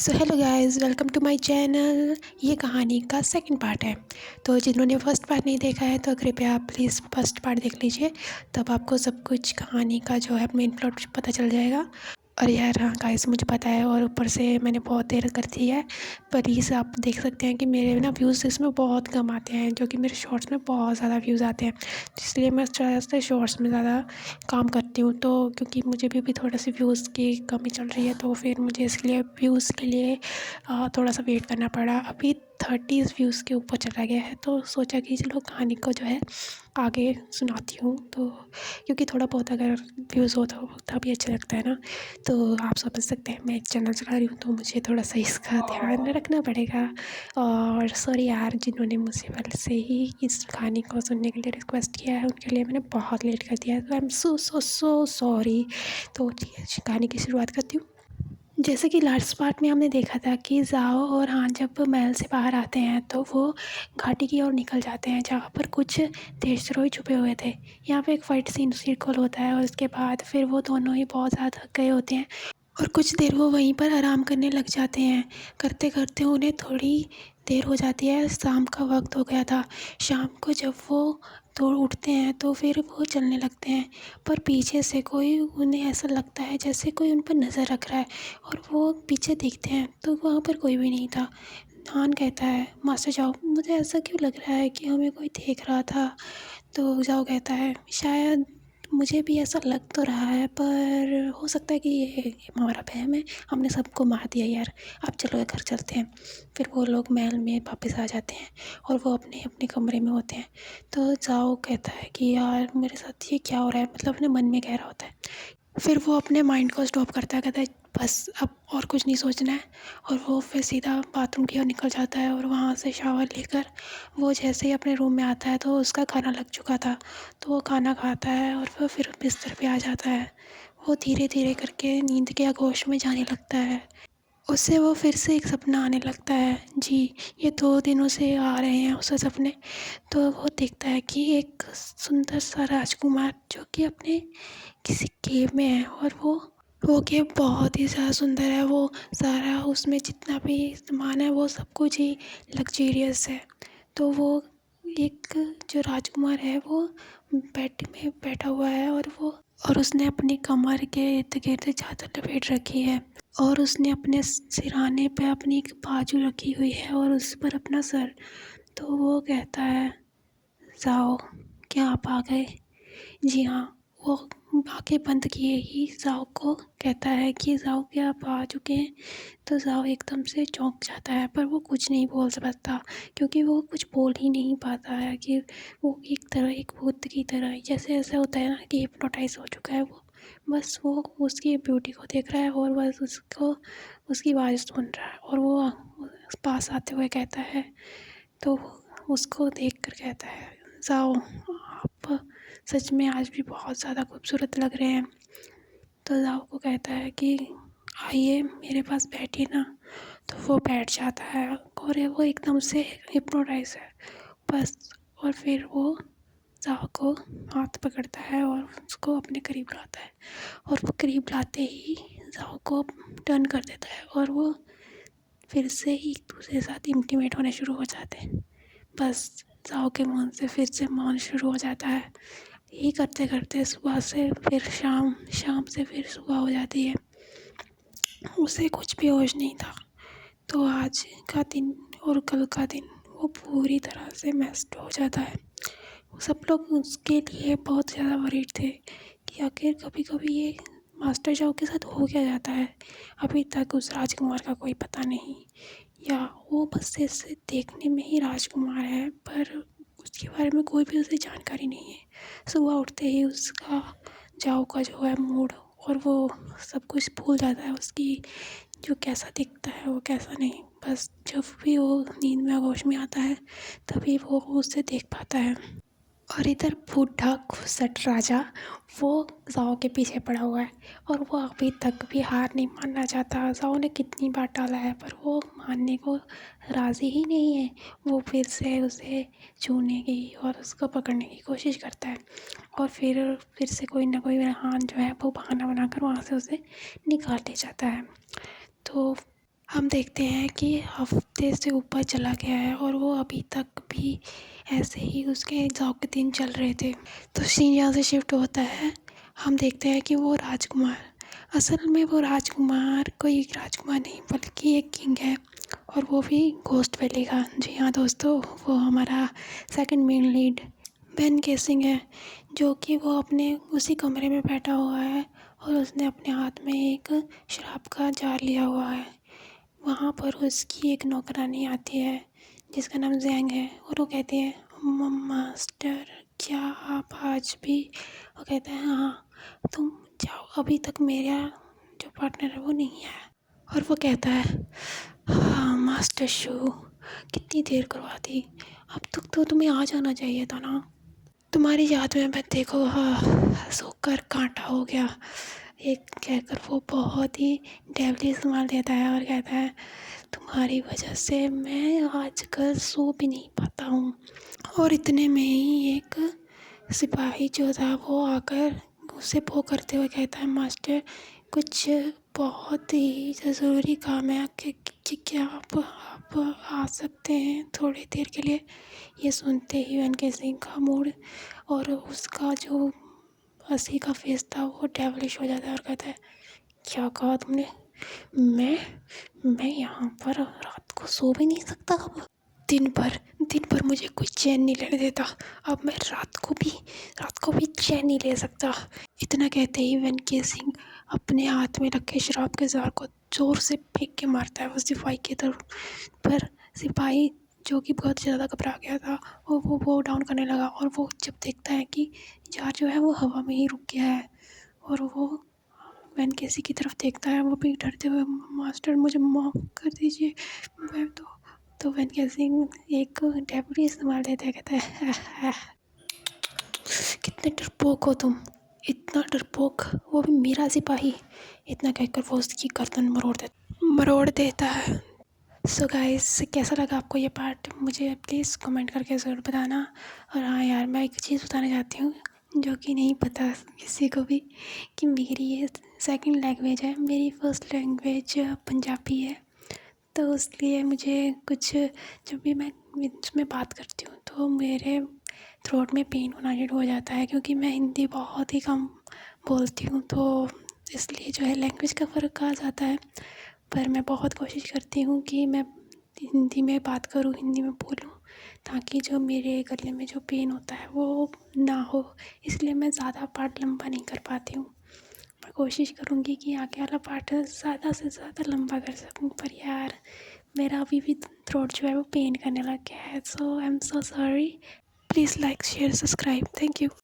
So hello guys, welcome to my channel. ये कहानी का सेकंड पार्ट है। तो जिन्होंने फर्स्ट पार्ट नहीं देखा है तो कृपया आप प्लीज़ फर्स्ट पार्ट देख लीजिए। तब आपको सब कुछ कहानी का जो है मेन प्लॉट पता चल जाएगा। और यार हाँ गाइस, मुझे पता है और ऊपर से मैंने बहुत देर कर दी है। प्लीज़ आप देख सकते हैं कि मेरे ना व्यूज़ इसमें बहुत कम आते हैं, जो कि मेरे शॉर्ट्स में बहुत ज़्यादा व्यूज़ आते हैं। इसलिए मैं ज़्यादा शॉर्ट्स में ज़्यादा काम करती हूँ। तो क्योंकि मुझे भी थोड़ा सी व्यूज़ की कमी चल रही है, तो फिर मुझे इसके लिए व्यूज़ के लिए थोड़ा सा वेट करना पड़ा। अभी 30 व्यूज़ के ऊपर चला गया है, तो सोचा कि चलो कहानी को जो है आगे सुनाती हूँ। तो क्योंकि थोड़ा बहुत अगर व्यूज़ हो तो तभी अच्छा लगता है ना। तो आप समझ सकते हैं, मैं एक चैनल चला रही हूँ तो मुझे थोड़ा सा इसका ध्यान रखना पड़ेगा। और सॉरी यार, जिन्होंने मुझसे पहले से ही इस कहानी को सुनने के लिए रिक्वेस्ट किया है उनके लिए मैंने बहुत लेट कर दिया है, तो आई एम सो सॉरी। तो ठीक है, कहानी की शुरुआत करती हूँ। जैसे कि लास्ट पार्ट में हमने देखा था कि जाओ और हाँ जब महल से बाहर आते हैं तो वो घाटी की ओर निकल जाते हैं, जहाँ पर कुछ देशद्रोही छुपे हुए थे। यहाँ पे एक फाइट सीन सीक्वल होता है और उसके बाद फिर वो दोनों ही बहुत ज़्यादा थक गए होते हैं और कुछ देर वो वहीं पर आराम करने लग जाते हैं। करते करते उन्हें थोड़ी देर हो जाती है, शाम का वक्त हो गया था। शाम को जब वो दौड़ उठते हैं तो फिर वो चलने लगते हैं, पर पीछे से कोई उन्हें ऐसा लगता है जैसे कोई उन पर नज़र रख रहा है। और वो पीछे देखते हैं तो वहाँ पर कोई भी नहीं था। हान कहता है, मास्टर जाओ, मुझे ऐसा क्यों लग रहा है कि हमें कोई देख रहा था। तो जाओ कहता है, शायद मुझे भी ऐसा लग तो रहा है, पर हो सकता है कि ये हमारा वहम है, हमने सबको मार दिया यार। अब चलो घर चलते हैं। फिर वो लोग महल में वापस आ जाते हैं और वो अपने अपने कमरे में होते हैं। तो जाओ कहता है कि यार मेरे साथ ये क्या हो रहा है, मतलब अपने मन में कह रहा होता है। फिर वो अपने माइंड को स्टॉप करता है, कहता है बस अब और कुछ नहीं सोचना है। और वो फिर सीधा बाथरूम की ओर निकल जाता है और वहाँ से शावर लेकर वो जैसे ही अपने रूम में आता है तो उसका खाना लग चुका था। तो वो खाना खाता है और वो फिर बिस्तर पे आ जाता है। वो धीरे धीरे करके नींद के आगोश में जाने लगता है। उससे वो फिर से एक सपना आने लगता है। जी, ये 2 दिनों से आ रहे हैं उसे सपने। तो वो देखता है कि एक सुंदर सा राजकुमार जो कि अपने किसी केव में है, और वो केव बहुत ही ज़्यादा सुंदर है। वो सारा उसमें जितना भी सामान है वो सब कुछ ही लग्जरियस है। तो वो एक जो राजकुमार है वो बेड में बैठा हुआ है और उसने अपनी कमर के इर्द गिर्द चादर लपेट रखी है और उसने अपने सिरहाने पे अपनी एक बाजू रखी हुई है और उस पर अपना सर। तो वो कहता है, जाओ, क्या आप आ गए? जी हाँ। वो आंखें बंद किए ही जाओ को कहता है कि जाओ, क्या आप आ चुके हैं? तो जाओ एकदम से चौंक जाता है, पर वो कुछ नहीं बोल सकता क्योंकि वो कुछ बोल ही नहीं पाता है। कि वो एक तरह एक भूत की तरह जैसे ऐसा होता है ना कि हिप्नोटाइज हो चुका है। वो बस वो उसकी ब्यूटी को देख रहा है और बस उसको उसकी आवाज़ सुन रहा है। और वो पास आते हुए कहता है, तो उसको देख कर कहता है, जाओ, आप सच में आज भी बहुत ज़्यादा खूबसूरत लग रहे हैं। तो जाओ को कहता है कि आइए मेरे पास बैठिए ना। तो वो बैठ जाता है और वो एकदम से हिप्नोटाइज है बस। और फिर वो जाओ को हाथ पकड़ता है और उसको अपने करीब लाता है। और वो करीब लाते ही जाओ को टर्न कर देता है और वो फिर से ही एक दूसरे के साथ इंटीमेट होने शुरू हो जाते हैं। बस जाओ के मन से फिर से मौन शुरू हो जाता है। यही करते करते सुबह से फिर शाम, शाम से फिर सुबह हो जाती है। उसे कुछ भी होश नहीं था। तो आज का दिन और कल का दिन वो पूरी तरह से मेस्ड हो जाता है। सब लोग उसके लिए बहुत ज़्यादा वरीड थे कि आखिर कभी कभी ये मास्टर जाओ के साथ हो क्या जाता है। अभी तक उस राजकुमार का कोई पता नहीं, या वो बस इसे देखने में ही राजकुमार है, पर उसके बारे में कोई भी उसे जानकारी नहीं है। सुबह उठते ही उसका जाओ का जो है मूड और वो सब कुछ भूल जाता है, उसकी जो कैसा दिखता है वो कैसा नहीं। बस जब भी वो नींद में होश में आता है तभी वो उसे देख पाता है। और इधर बूढ़ा घुसट राजा वो जाओ के पीछे पड़ा हुआ है और वो अभी तक भी हार नहीं मानना चाहता। जाओ ने कितनी बार टाला है पर वो मानने को राज़ी ही नहीं है। वो फिर से उसे छूने की और उसको पकड़ने की कोशिश करता है और फिर से कोई ना कोई हान जो है वो बहाना बनाकर वहाँ से उसे निकाल ले जाता है। तो हम देखते हैं कि हफ्ते से ऊपर चला गया है और वो अभी तक भी ऐसे ही उसके एग्ज़ाम के दिन चल रहे थे। तो सीन यहाँ से शिफ्ट होता है। हम देखते हैं कि वो राजकुमार, असल में वो राजकुमार कोई राजकुमार नहीं बल्कि एक किंग है, और वो भी घोस्ट वैली का। जी हाँ दोस्तों, वो हमारा second main lead Ben casing है, जो कि वो अपने उसी कमरे में बैठा हुआ है और उसने अपने हाथ में एक शराब का जार लिया हुआ है। वहाँ पर उसकी एक नौकरानी आती है जिसका नाम जैंग है, और वो कहती है, मास्टर क्या आप आज भी? वो कहता है हाँ, तुम जाओ, अभी तक मेरा जो पार्टनर है वो नहीं है। और वो कहता है हाँ मास्टर शू, कितनी देर करवा दी, अब तक तो तुम्हें आ जाना चाहिए था ना, तुम्हारी याद में मैं देखो हाँ सोकर कांटा हो गया। एक कहकर वो बहुत ही डेवली संभाल देता है और कहता है तुम्हारी वजह से मैं आजकल सो भी नहीं पाता हूँ। और इतने में ही एक सिपाही जो था वो आकर उसे वो करते हुए कहता है मास्टर कुछ बहुत ही ज़रूरी काम है कि क्या आप आ सकते हैं थोड़ी देर के लिए? ये सुनते ही वेंकी सिंह का मूड और उसका जो हंसी का फेस था वो डेवलिश हो जाता है और कहता है क्या कहा तुमने? मैं मैं यहाँ पर रात को सो भी नहीं सकता। अब दिन भर मुझे कोई चैन नहीं लेने देता, अब मैं रात को भी चैन नहीं ले सकता। इतना कहते ही वेंकी सिंह अपने हाथ में रखे शराब के जार को जोर से फेंक के मारता है उस सिपाही की तरफ। पर सिपाही जो कि बहुत ज़्यादा घबरा गया था वो डाउन करने लगा, और वो जब देखता है कि जार जो है वो हवा में ही रुक गया है, और वो वेंकी की तरफ देखता है, वो भी डरते हुए मास्टर मुझे माफ़ कर दीजिए, मैं तो वेंकी एक डेपुटी इस्तेमाल देता है, कहता है कितने डरपोक हो तुम, इतना डरपोक, वो भी मेरा सिपाही। इतना कहकर वो उसकी गर्दन मरोड़ देता है। सो गाइस, कैसा लगा आपको ये पार्ट? मुझे प्लीज़ कमेंट करके ज़रूर बताना। और हाँ यार, मैं एक चीज़ बताना चाहती हूँ जो कि नहीं पता किसी को भी, कि मेरी ये सेकंड लैंग्वेज है, मेरी फर्स्ट लैंग्वेज पंजाबी है। तो इसलिए मुझे कुछ जब भी मैं इसमें बात करती हूँ तो मेरे थ्रोट में पेन होना शुरू हो जाता है, क्योंकि मैं हिंदी बहुत ही कम बोलती हूँ, तो इसलिए जो है लैंग्वेज का फ़र्क आ जाता है। पर मैं बहुत कोशिश करती हूँ कि मैं हिंदी में बात करूँ, हिंदी में बोलूँ, ताकि जो मेरे गले में जो पेन होता है वो ना हो। इसलिए मैं ज़्यादा पार्ट लंबा नहीं कर पाती हूँ। मैं कोशिश करूँगी कि आगे वाला पार्ट ज़्यादा से ज़्यादा लंबा कर सकूँ, पर यार मेरा अभी भी थ्रोट जो है वो पेन करने लग गया है। So I am so sorry. Please like share subscribe. Thank you.